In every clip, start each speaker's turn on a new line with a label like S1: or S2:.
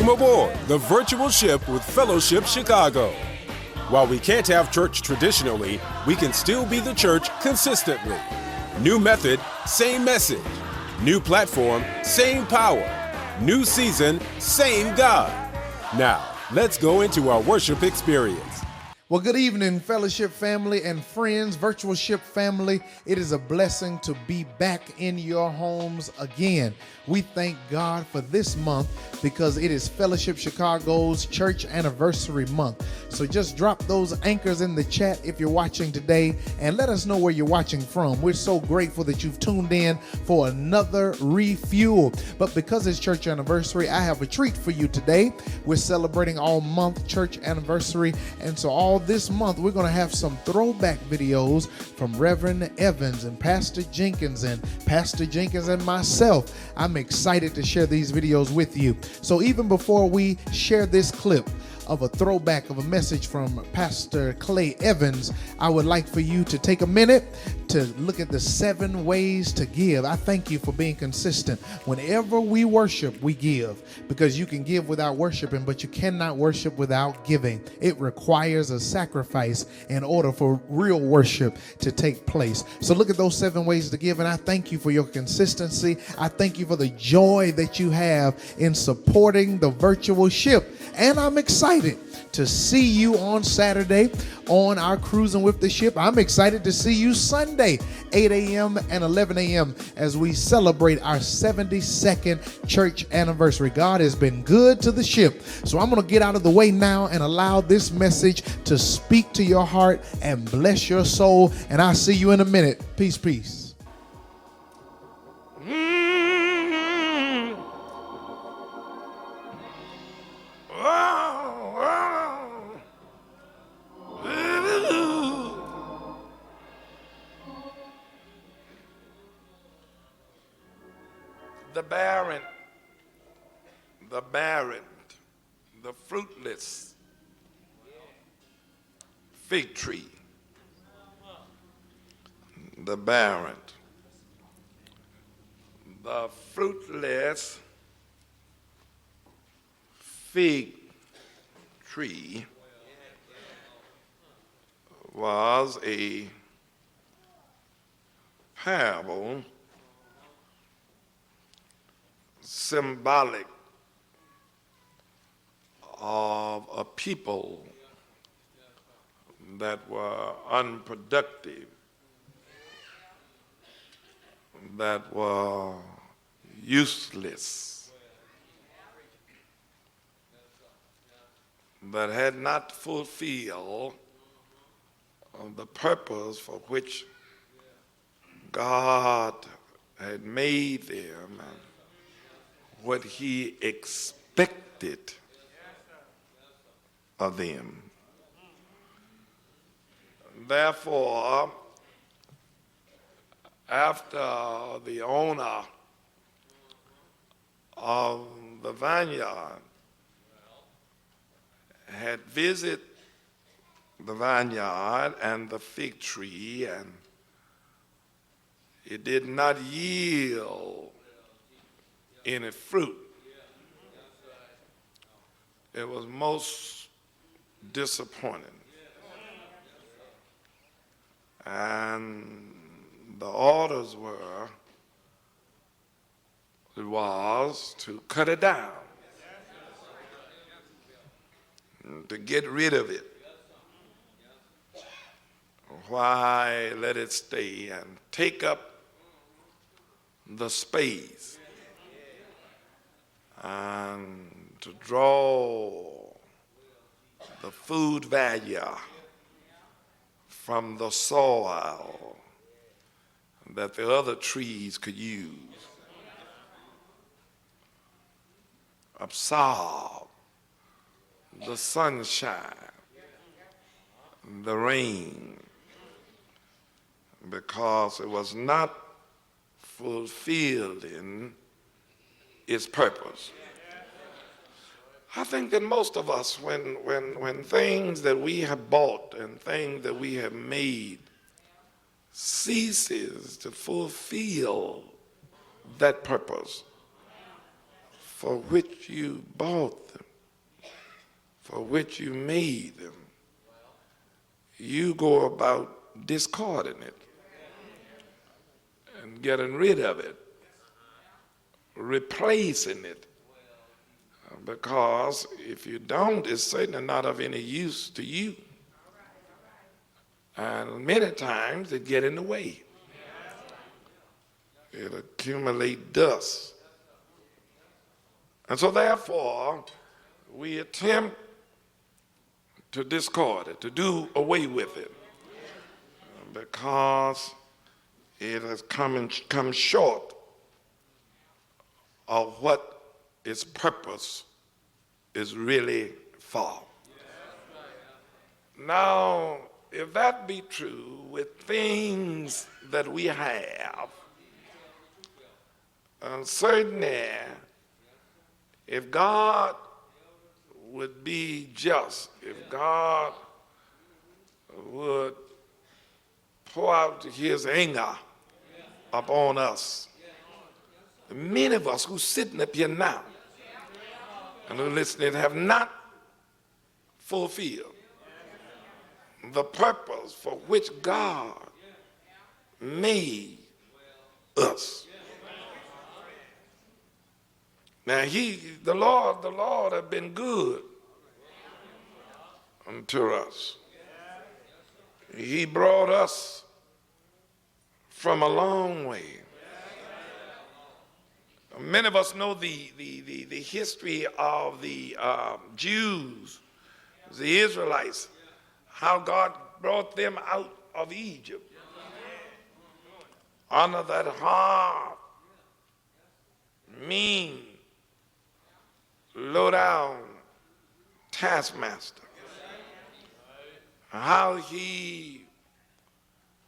S1: Welcome aboard the virtual ship with Fellowship Chicago. While we can't have church traditionally, we can still be the church consistently. New method, same message. New platform, same power. New season, same God. Now, let's go into our worship experience.
S2: Well, good evening, Fellowship family and friends, Virtual Ship family. It is a blessing to be back in your homes again. We thank God for this month because it is Fellowship Chicago's church anniversary month. So just drop those anchors in the chat if you're watching today and let us know where you're watching from. We're so grateful that you've tuned in for another Refuel. But because it's church anniversary, I have a treat for you today. We're celebrating all month church anniversary, and so all this month we're going to have some throwback videos from Reverend Evans and Pastor Jenkins and myself. I'm excited to share these videos with you. So even before we share this clip of a throwback of a message from Pastor Clay Evans, I would like for you to take a minute to look at the 7 ways to give. I thank you for being consistent. Whenever we worship, we give, because you can give without worshiping, but you cannot worship without giving. It requires a sacrifice in order for real worship to take place. So look at those 7 ways to give, and I thank you for your consistency. I thank you for the joy that you have in supporting the virtual ship, and I'm excited to see you on Saturday on our Cruising with the Ship. I'm excited to see you Sunday, 8 a.m. and 11 a.m. as we celebrate our 72nd church anniversary. God has been good to the ship. So I'm going to get out of the way now and allow this message to speak to your heart and bless your soul. And I'll see you in a minute. Peace, peace.
S3: The Barren, the Fruitless fig tree, the Barren, the fruitless fig tree was a parable symbolic of a people that were unproductive, that were useless, that had not fulfilled the purpose for which God had made them and what he expected of them. Therefore, after the owner of the vineyard had visited the vineyard and the fig tree, and it did not yield any fruit, it was most disappointing. And the orders was to cut it down, to get rid of it. Why let it stay and take up the space and to draw the food value from the soil that the other trees could use, absorb the sunshine, the rain, because it was not fulfilling its purpose. I think that most of us, when things that we have bought and things that we have made ceases to fulfill that purpose, for which you bought them, for which you made them, you go about discarding it and getting rid of it, replacing it. Because if you don't, it's certainly not of any use to you. And many times it get in the way. It accumulate dust. And so therefore, we attempt to discard it, to do away with it, because it has come short of what its purpose is really for. Now, if that be true with things that we have, certainly if God would be just, if God would pour out his anger upon us, many of us who sitting up here now and who listening have not fulfilled the purpose for which God made us. Now the Lord have been good unto us. He brought us from a long way. Many of us know the history of the Jews, the Israelites, how God brought them out of Egypt under that hard, mean, low-down taskmaster. How he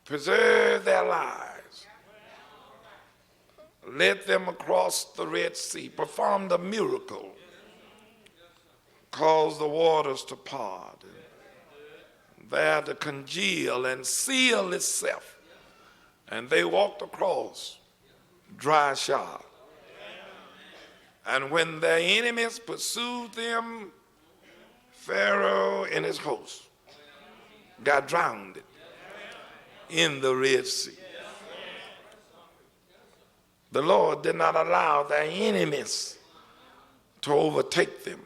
S3: preserved their lives, led them across the Red Sea, performed a miracle, caused the waters to part, and there to congeal and seal itself. And they walked across dry shod. And when their enemies pursued them, Pharaoh and his host got drowned in the Red Sea. The Lord did not allow their enemies to overtake them,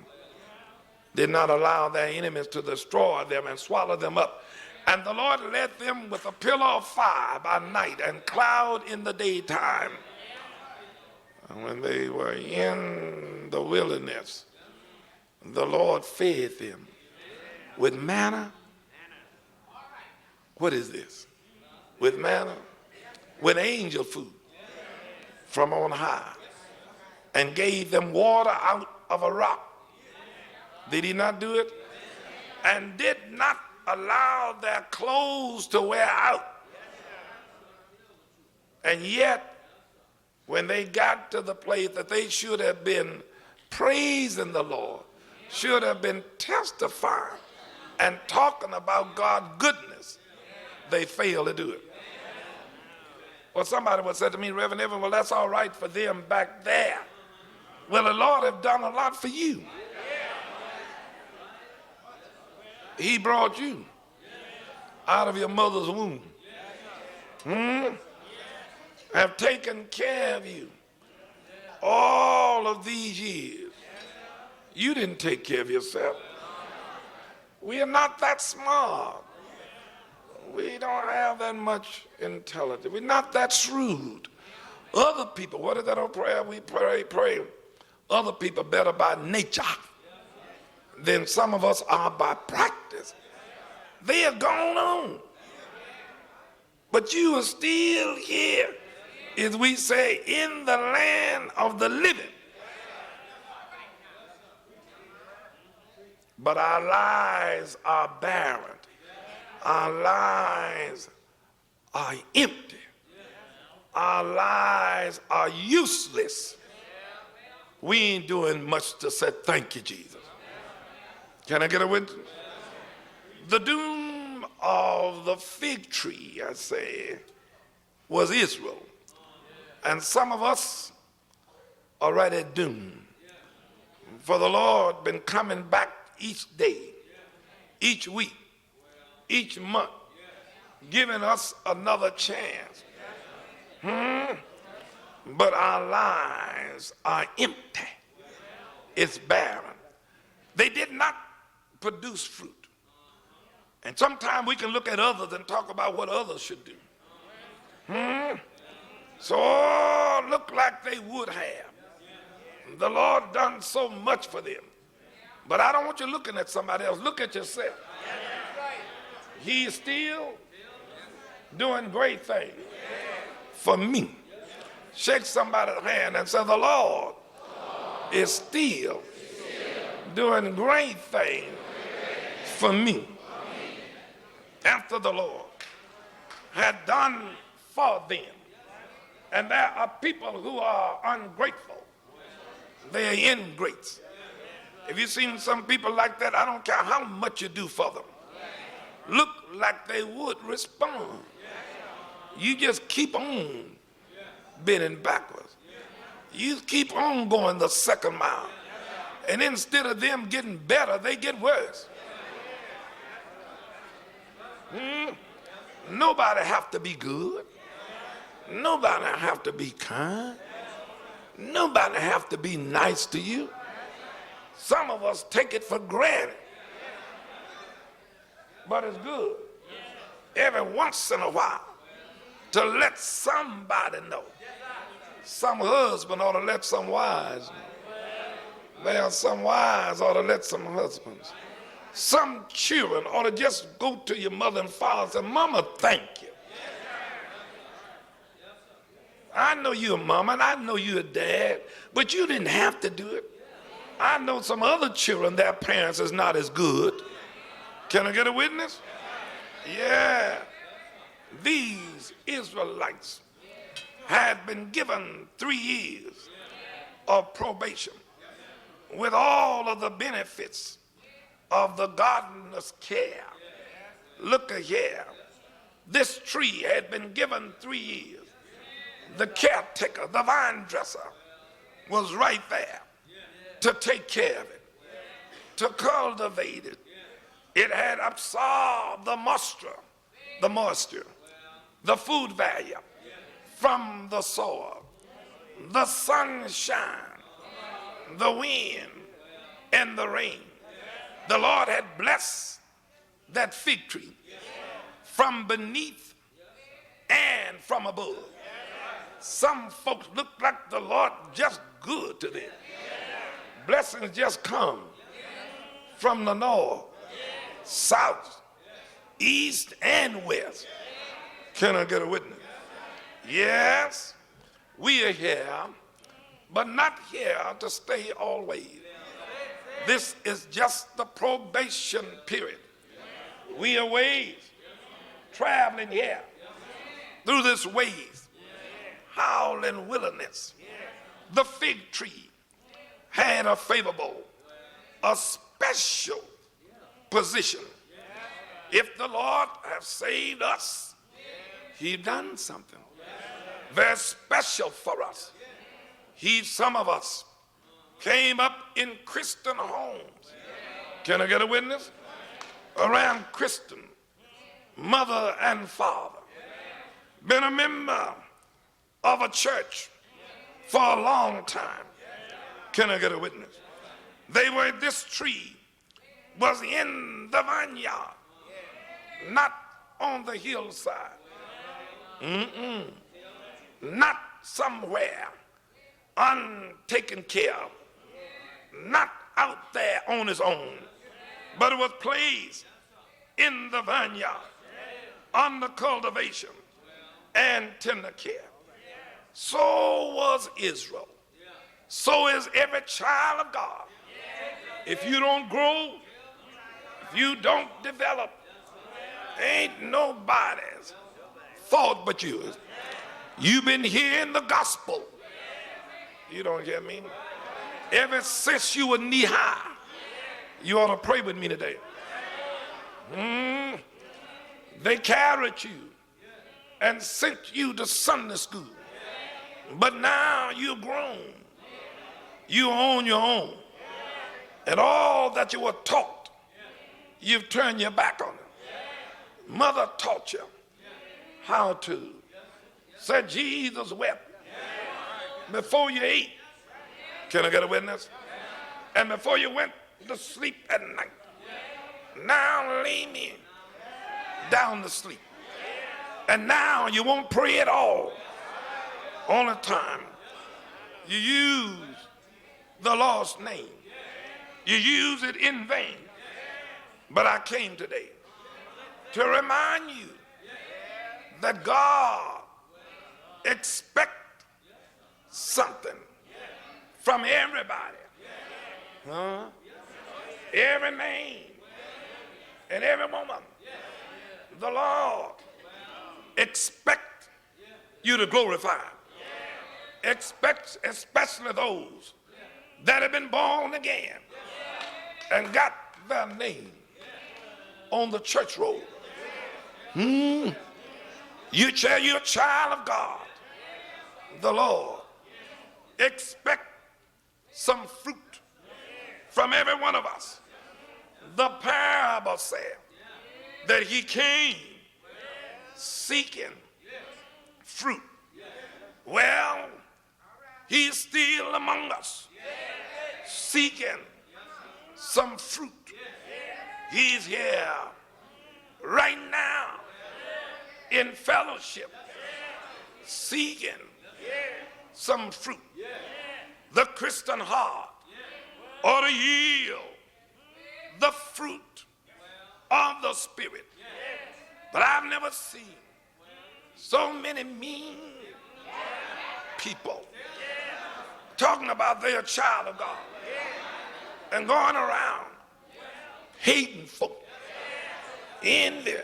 S3: did not allow their enemies to destroy them and swallow them up. And the Lord led them with a pillar of fire by night and cloud in the daytime. And when they were in the wilderness, the Lord fed them with manna. What is this? With manna, with angel food from on high, and gave them water out of a rock. Did he not do it? And did not allow their clothes to wear out. And yet, when they got to the place that they should have been praising the Lord, should have been testifying and talking about God's goodness, they failed to do it. Well, somebody would say to me, Reverend Evan, well, that's all right for them back there. Well, the Lord have done a lot for you. He brought you out of your mother's womb. Have taken care of you all of these years. You didn't take care of yourself. We are not that smart. We don't have that much intelligence. We're not that shrewd. Other people, what is that old prayer we pray? Other people better by nature than some of us are by practice. They have gone on. But you are still here, as we say, in the land of the living. But our lives are barren. Our lives are empty. Our lives are useless. We ain't doing much to say thank you, Jesus. Can I get a witness? The doom of the fig tree, I say, was Israel. And some of us are right at doom. For the Lord been coming back each day, each week, each month, giving us another chance. But our lives are empty. It's barren. They did not produce fruit. And sometimes we can look at others and talk about what others should do. So look like they would have. The Lord done so much for them. But I don't want you looking at somebody else. Look at yourself. He's still doing great things for me. Shake somebody's hand and say, the Lord is still doing great things for me. After the Lord had done for them. And there are people who are ungrateful. They are ingrates. If you've seen some people like that, I don't care how much you do for them. Look like they would respond. You just keep on bending backwards. You keep on going the second mile. And instead of them getting better, they get worse. Nobody have to be good. Nobody have to be kind. Nobody have to be nice to you. Some of us take it for granted. But it's good every once in a while to let somebody know. Some husband ought to let some wives know. There are some wives ought to let some husbands. Some children ought to just go to your mother and father and say, Mama, thank you. I know you're a mama and I know you're a dad, but you didn't have to do it. I know some other children, their parents is not as good. Can I get a witness? Yeah. These Israelites had been given 3 years of probation with all of the benefits of the gardener's care. Look here. This tree had been given 3 years. The caretaker, the vine dresser, was right there to take care of it, to cultivate it. It had absorbed the moisture, the food value from the soil, the sunshine, the wind, and the rain. The Lord had blessed that fig tree from beneath and from above. Some folks look like the Lord just good to them. Blessings just come from the north, south, east, and west. Can I get a witness? Yes, we are here, but not here to stay always. This is just the probation period. We are ways traveling here through this ways, howling wilderness. The fig tree had a favorable, a special position. If the Lord have saved us, He done something very special for us. Some of us came up in Christian homes. Can I get a witness? Around Christian mother and father. Been a member of a church for a long time. Can I get a witness? This tree was in the vineyard, not on the hillside. Not somewhere untaken care of, not out there on its own, but it was placed in the vineyard under cultivation and tender care. So was Israel. So is every child of God. If you don't grow, if you don't develop, ain't nobody's fault but yours. You've been hearing the gospel. You don't hear me? Ever since you were knee high, you ought to pray with me today. They carried you and sent you to Sunday school. But now you're grown. You're on your own. And all that you were taught, you've turned your back on it. Mother taught you how to. Said Jesus wept before you ate. Can I get a witness? And before you went to sleep at night. Now lay me down to sleep. And now you won't pray at all. Only time you use the Lord's name, you use it in vain. But I came today to remind you that God expects something from everybody. Every man and every woman. The Lord expects you to glorify Him. Expects especially those that have been born again and got their name on the church roll. You're a child of God. The Lord expect some fruit from every one of us. The parable said that He came seeking fruit. Well, He's still among us, seeking some fruit. He's here right now in fellowship, seeking some fruit. The Christian heart ought to yield the fruit of the Spirit. But I've never seen so many mean people talking about they're a child of God and going around hating folk, envy,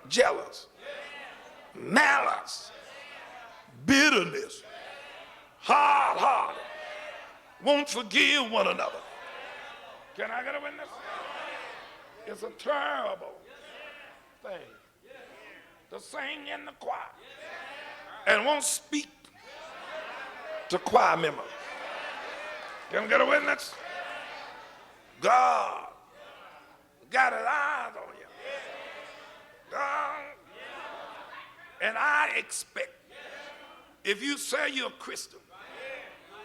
S3: jealous, malice, bitterness, hard-hearted, won't forgive one another. Can I get a witness? It's a terrible thing to sing in the choir and won't speak to choir members. Can I get a witness? God got his eyes on you. God, and I expect if you say you're a Christian,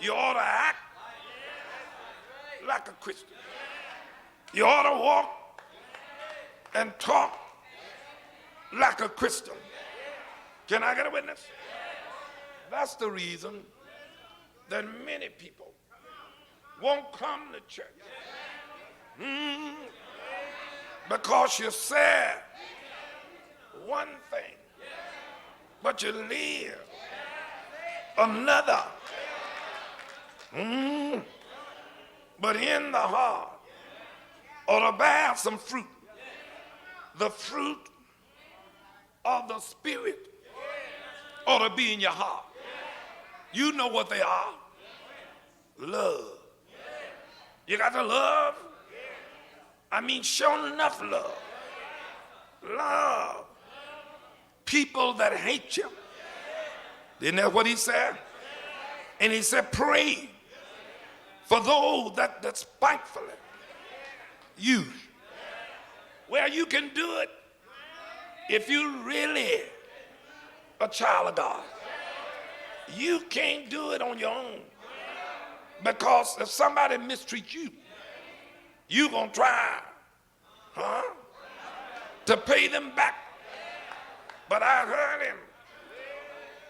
S3: you ought to act like a Christian. You ought to walk and talk like a Christian. Can I get a witness? That's the reason that many people won't come to church. Because you said one thing, but you live another. But in the heart ought to bear some fruit. The fruit of the Spirit ought to be in your heart. You know what they are. Love. You got to love. I mean, show enough love. Love people that hate you. Isn't that what he said? And he said, pray for those that despitefully use you. Well, you can do it if you really a child of God. You can't do it on your own. Because if somebody mistreats you, you're going to try to pay them back. But I heard him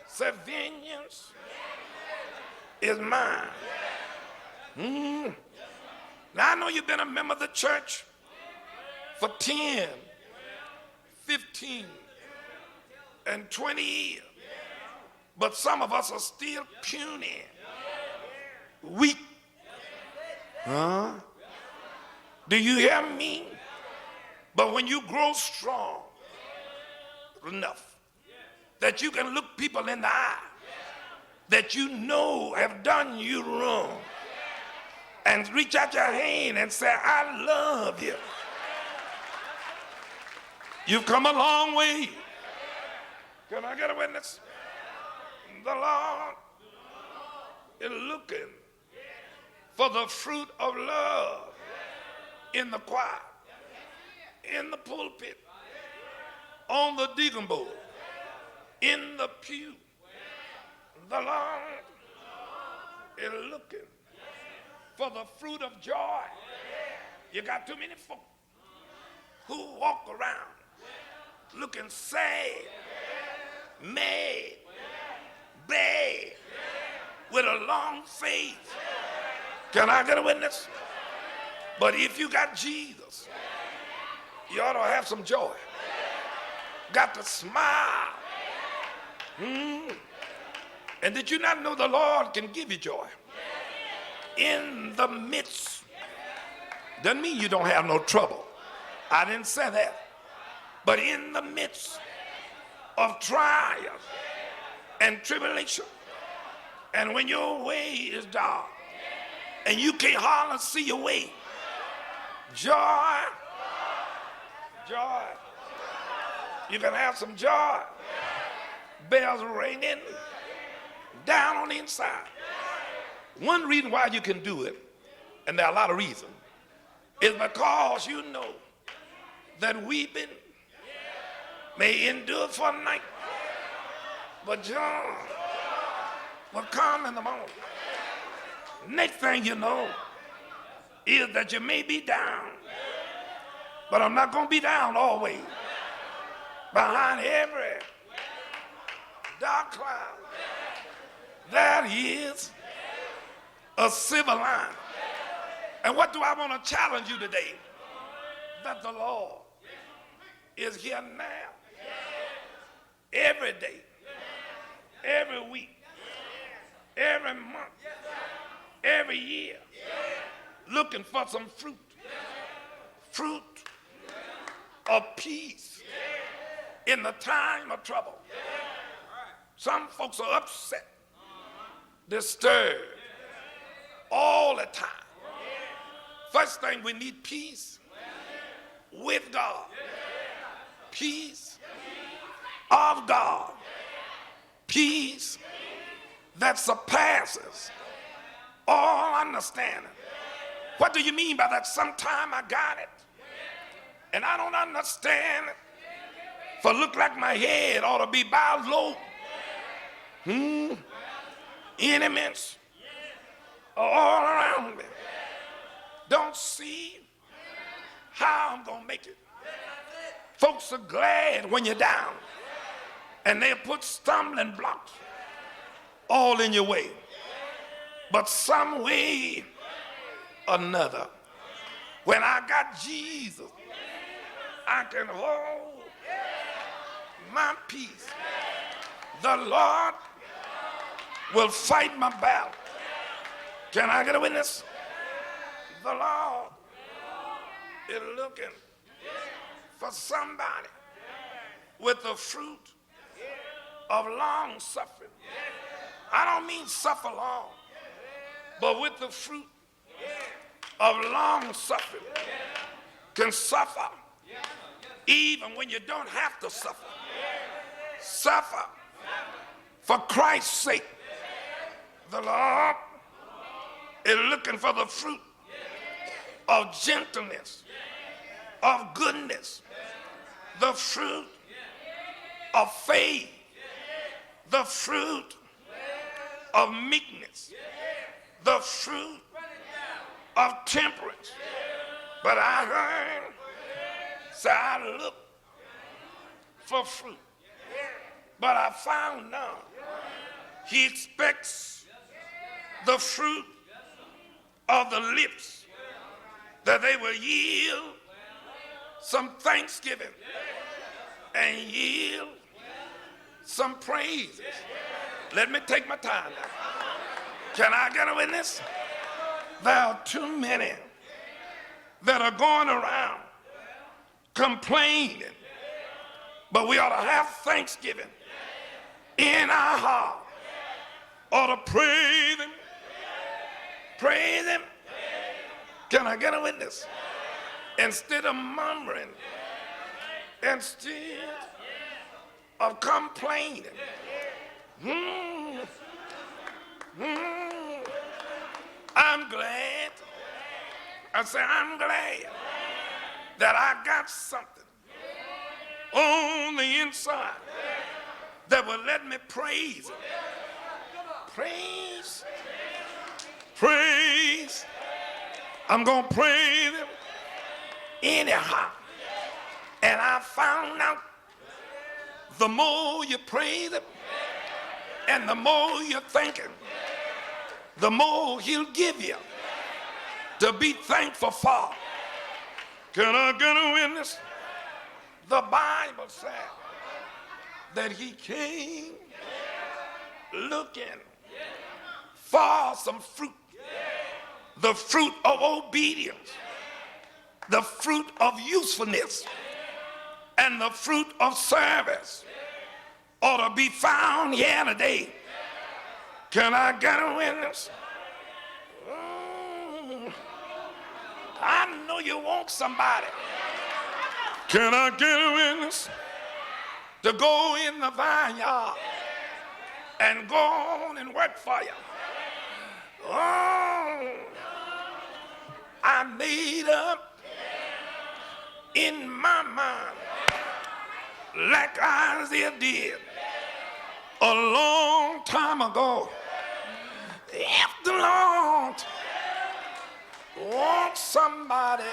S3: say, vengeance is mine. Now, I know you've been a member of the church for 10, 15, and 20 years. But some of us are still puny, weak. Do you hear me? But when you grow strong enough that you can look people in the eye that you know have done you wrong and reach out your hand and say, I love you. You've come a long way. Can I get a witness? The Lord is looking for the fruit of love in the choir, in the pulpit, on the deacon board, in the pew. The Lord is looking for the fruit of joy. You got too many folk who walk around looking sad, mad, bad, with a long face. Can I get a witness? But if you got Jesus, you ought to have some joy. Got to smile. And did you not know the Lord can give you joy? In the midst. Doesn't mean you don't have no trouble. I didn't say that. But in the midst of trials and tribulation, and when your way is dark and you can't hardly see your way, joy, joy. You can have some joy. Bells ringing down on the inside. One reason why you can do it, and there are a lot of reasons, is because you know that weeping may endure for a night, but joy will come in the morning. Next thing you know is that you may be down, but I'm not going to be down always. Behind every dark cloud, there is a silver line. And what do I want to challenge you today? That the Lord is here now, every day, every week, every month, every year, looking for some fruit of peace in the time of trouble. Some folks are upset, disturbed all the time. First thing, we need peace with God, peace of God, peace that surpasses all understanding. What do you mean by that? Sometime I got it and I don't understand it, for look like my head ought to be bowed low. Enemies are all around me. Don't see how I'm gonna make it. Folks are glad when you're down, and they'll put stumbling blocks all in your way. But some way or another, when I got Jesus, I can hold my peace. The Lord will fight my battle. Can I get a witness? The Lord is looking for somebody with the fruit of long suffering. I don't mean suffer long, but with the fruit of long suffering. Can suffer even when you don't have to suffer. Suffer for Christ's sake. The Lord is looking for the fruit of gentleness, of goodness, the fruit of faith, the fruit of meekness, the fruit of temperance. But I heard, so I looked for fruit, but I found none. He expects the fruit of the lips, that they will yield some thanksgiving and yield some praises. Let me take my time now. Can I get a witness? There are too many that are going around complaining, but we ought to have thanksgiving in our heart. Ought to praise him. Praise him. Can I get a witness? Instead of murmuring, instead of complaining. I I'm glad. I say, I'm glad that I got something on the inside that will let me praise him. Praise. Praise. I'm going to praise him anyhow. And I found out the more you praise him and the more you're thinking, the more he'll give you to be thankful for. Can I get a witness? The Bible said that he came looking for some fruit. The fruit of obedience, the fruit of usefulness, and the fruit of service ought to be found here today. Can I get a witness? I know you want somebody. Can I get a witness to go in the vineyard and go on and work for you? Oh, I made up in my mind, like Isaiah did a long time ago. If the Lord wants somebody,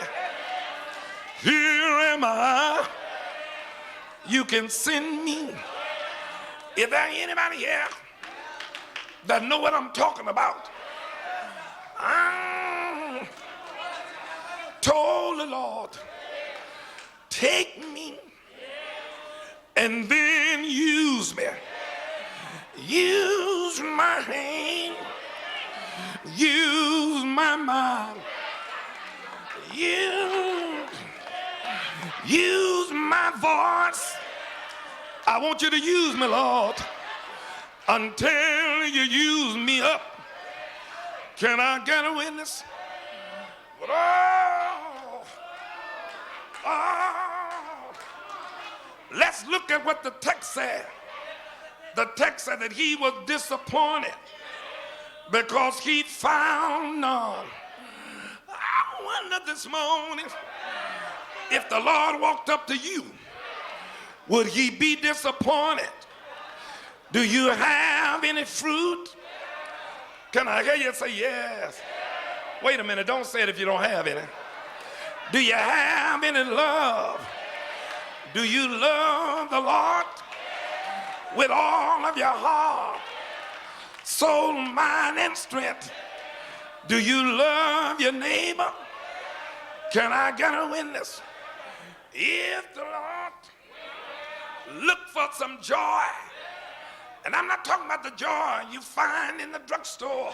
S3: here am I. You can send me. Is there anybody here that know what I'm talking about? I told the Lord, take me and then use me. Use my hand, use my mind, use my voice. I want you to use me, Lord, until you use me up. Can I get a witness? Let's look at what the text said. The text said that he was disappointed because he found none. I wonder this morning, if the Lord walked up to you, would he be disappointed? Do you have any fruit? Can I hear you say yes? Wait a minute, don't say it if you don't have any. Do you have any love? Do you love the Lord with all of your heart, soul, mind, and strength? Do you love your neighbor? Can I get a witness? If the Lord look for some joy, and I'm not talking about the joy you find in the drugstore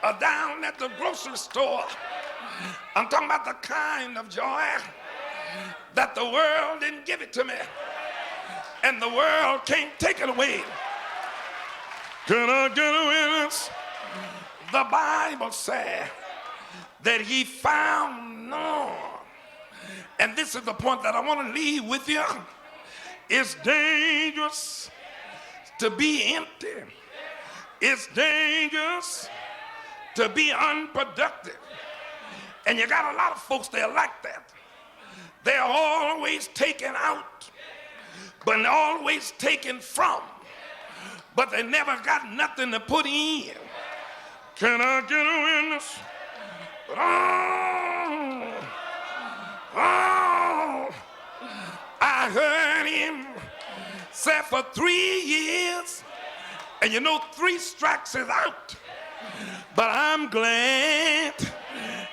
S3: or down at the grocery store. I'm talking about the kind of joy that the world didn't give it to me, and the world can't take it away. Can I get a witness? The Bible said that he found none. And this is the point that I want to leave with you. It's dangerous to be empty. It's dangerous to be unproductive. And you got a lot of folks there like that. They're always taken out, but always taken from. But they never got nothing to put in. Can I get a witness? I heard him say for 3 years, and you know 3 strikes is out. But I'm glad.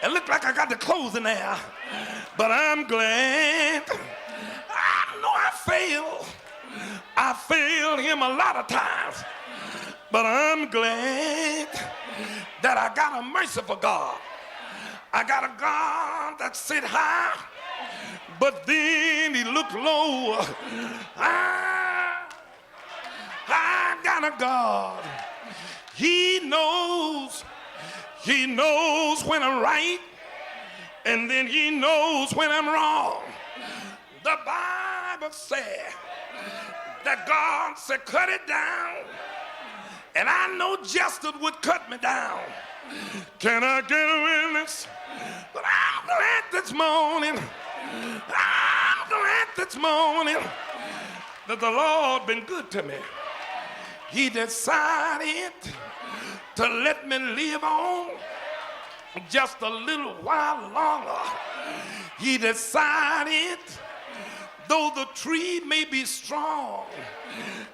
S3: It looked like I got the clothes in there, but I'm glad. I know I failed. I failed him a lot of times, but I'm glad that I got a merciful God. I got a God that sit high, but then he looked low. I got a God. He knows when I'm right, and then he knows when I'm wrong. The Bible said that God said, cut it down. And I know justice would cut me down. Can I get a witness? But I'm glad this morning, that the Lord been good to me. He decided to let me live on just a little while longer. He decided, though the tree may be strong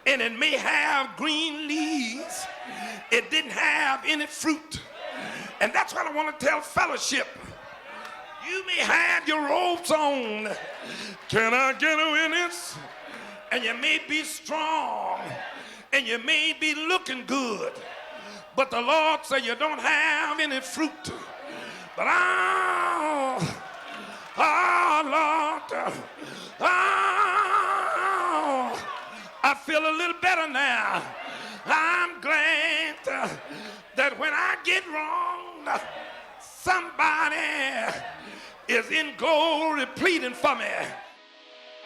S3: and it may have green leaves, it didn't have any fruit. And that's what I want to tell fellowship. You may have your robes on. Can I get a witness? And you may be strong and you may be looking good, but the Lord said you don't have any fruit. But Lord, I feel a little better now. I'm glad that when I get wrong, somebody is in glory pleading for me.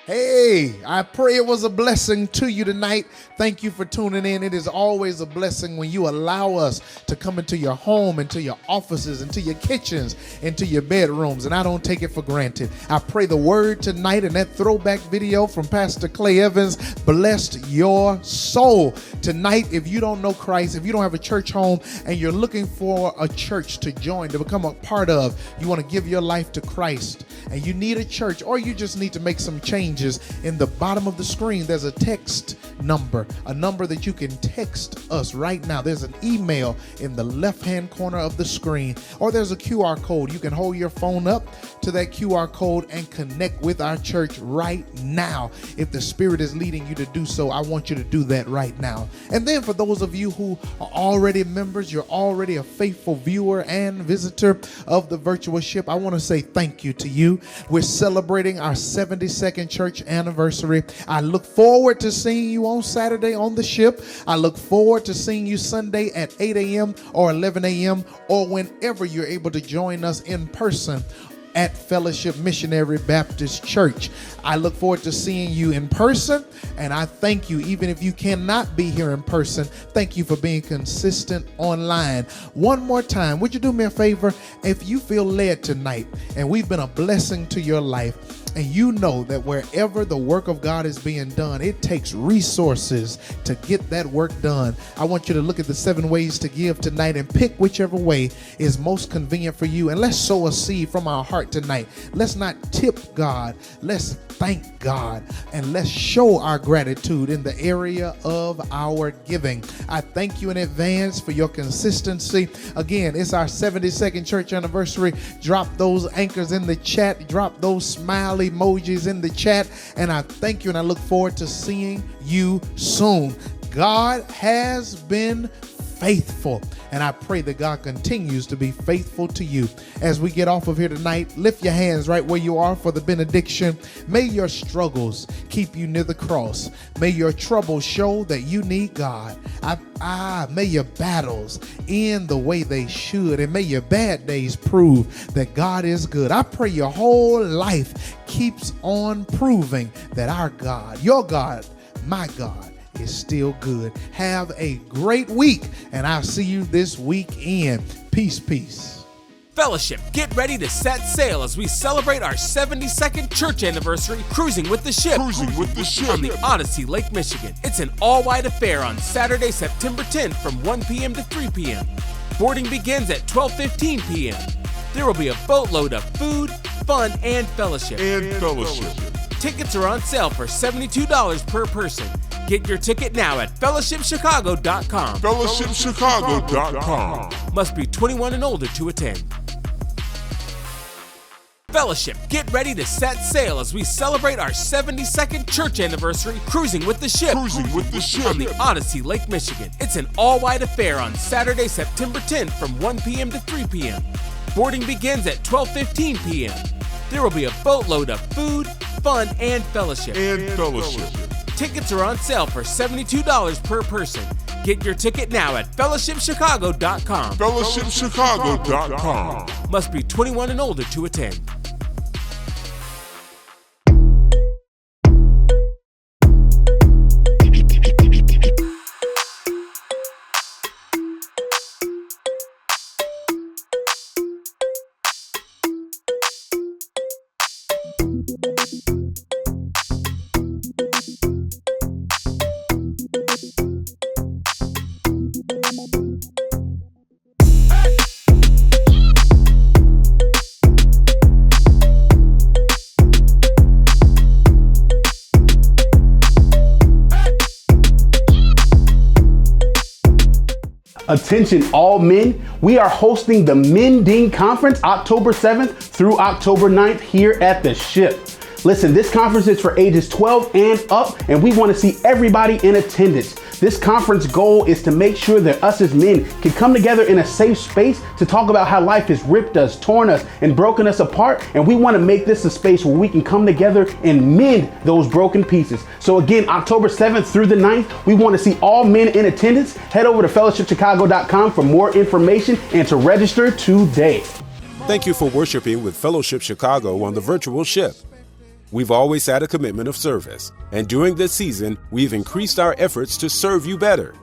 S2: Hey, I pray it was a blessing to you tonight. Thank you for tuning in. It is always a blessing when you allow us to come into your home, into your offices, into your kitchens, into your bedrooms, and I don't take it for granted. I pray the word tonight and that throwback video from Pastor Clay Evans blessed your soul. Tonight, if you don't know Christ, if you don't have a church home and you're looking for a church to join, to become a part of, you want to give your life to Christ, and you need a church, or you just need to make some changes, in the bottom of the screen, there's a text number, a number that you can text us right now. There's an email in the left-hand corner of the screen, or there's a QR code. You can hold your phone up to that QR code and connect with our church right now. If the Spirit is leading you to do so, I want you to do that right now. And then for those of you who are already members, you're already a faithful viewer and visitor of the virtual ship, I want to say thank you to you. We're celebrating our 72nd church anniversary. I look forward to seeing you on Saturday on the ship. I look forward to seeing you Sunday at 8 a.m. or 11 a.m. or whenever you're able to join us in person at Fellowship Missionary Baptist Church. I look forward to seeing you in person, and I thank you, even if you cannot be here in person, thank you for being consistent online. One more time, would you do me a favor? If you feel led tonight and we've been a blessing to your life, and you know that wherever the work of God is being done, it takes resources to get that work done. I want you to look at the 7 ways to give tonight and pick whichever way is most convenient for you. And let's sow a seed from our heart tonight. Let's not tip God. Let's thank God. And let's show our gratitude in the area of our giving. I thank you in advance for your consistency. Again, it's our 72nd church anniversary. Drop those anchors in the chat. Drop those smile emojis in the chat, and I thank you and I look forward to seeing you soon. God has been faithful, and I pray that God continues to be faithful to you. As we get off of here tonight, lift your hands right where you are for the benediction. May your struggles keep you near the cross. May your troubles show that you need God. May your battles end the way they should, and may your bad days prove that God is good. I pray your whole life keeps on proving that our God, your God, my God, is still good. Have a great week, and I'll see you this weekend. Peace, peace.
S4: Fellowship, get ready to set sail as we celebrate our 72nd church anniversary cruising with the ship on the Odyssey, Lake Michigan. It's an all-white affair on Saturday, September 10th from 1 p.m. to 3 p.m. Boarding begins at 12:15 p.m. There will be a boatload of food, fun, and fellowship. Tickets are on sale for $72 per person. Get your ticket now at fellowshipchicago.com. Must be 21 and older to attend. Fellowship, get ready to set sail as we celebrate our 72nd church anniversary cruising with the ship on the Odyssey, Lake Michigan. It's an all-white affair on Saturday, September 10th from 1 p.m. to 3 p.m. Boarding begins at 12:15 p.m. There will be a boatload of food, fun, and fellowship. Tickets are on sale for $72 per person. Get your ticket now at fellowshipchicago.com. Must be 21 and older to attend.
S5: Attention all men, we are hosting the Men Dean Conference October 7th through October 9th here at the Ship. Listen, this conference is for ages 12 and up, and we want to see everybody in attendance. This conference goal is to make sure that us as men can come together in a safe space to talk about how life has ripped us, torn us, and broken us apart. And we want to make this a space where we can come together and mend those broken pieces. So again, October 7th through the 9th, we want to see all men in attendance. Head over to fellowshipchicago.com for more information and to register today.
S1: Thank you for worshiping with Fellowship Chicago on the virtual ship. We've always had a commitment of service, and during this season, we've increased our efforts to serve you better.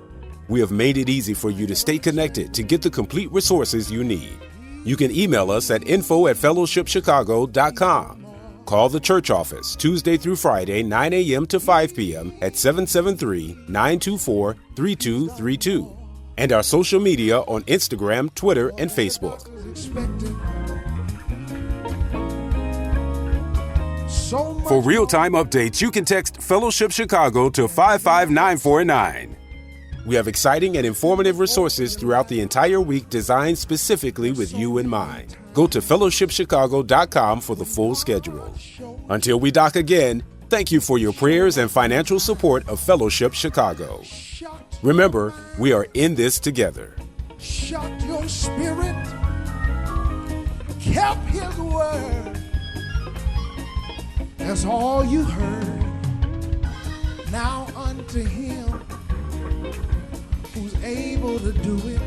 S1: We have made it easy for you to stay connected to get the complete resources you need. You can email us at info@fellowshipchicago.com. Call the church office Tuesday through Friday, 9 a.m. to 5 p.m. at 773-924-3232. And our social media on Instagram, Twitter, and Facebook. For real-time updates, you can text Fellowship Chicago to 55949. We have exciting and informative resources throughout the entire week designed specifically with you in mind. Go to fellowshipchicago.com for the full schedule. Until we dock again, thank you for your prayers and financial support of Fellowship Chicago. Remember, we are in this together.
S6: Shut your spirit, kept his word. That's all you heard. Now unto him who's able to do it